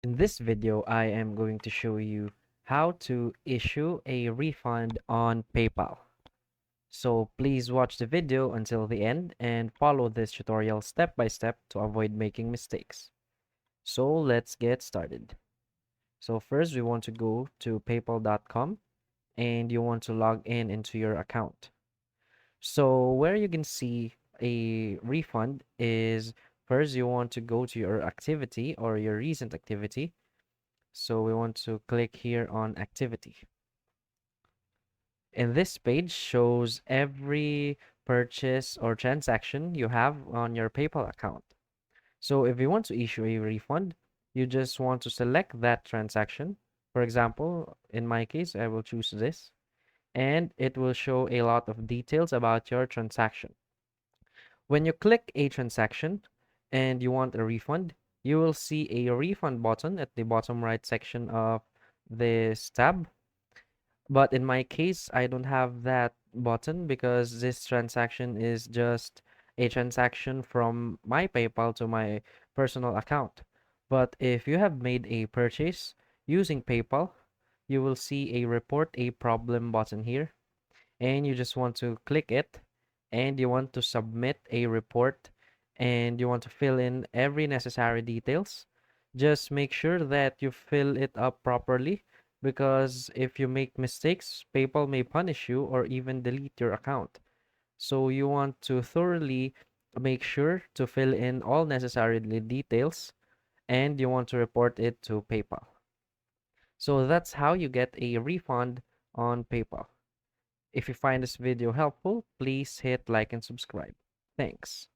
In this video, I am going to show you how to issue a refund on PayPal. So please watch the video until the end and follow this tutorial step by step to avoid making mistakes. So let's get started. So first we want to go to paypal.com and you want to log in into your account. So where you can see a refund is first you want to go to your activity or your recent activity. So we want to click here on activity. And this page shows every purchase or transaction you have on your PayPal account. So if you want to issue a refund, you just want to select that transaction. For example, in my case, I will choose this, and it will show a lot of details about your transaction. When you click a transaction and you want a refund, you will see a refund button at the bottom right section of this tab. But in my case, I don't have that button because this transaction is just a transaction from my PayPal to my personal account. But if you have made a purchase using PayPal, you will see a report a problem button here, and you just want to click it and you want to submit a report and you want to fill in every necessary details. Just make sure that you fill it up properly because if you make mistakes, PayPal may punish you or even delete your account. So you want to thoroughly make sure to fill in all necessary details and you want to report it to PayPal. So that's how you get a refund on PayPal. If you find this video helpful, please hit like and subscribe. Thanks.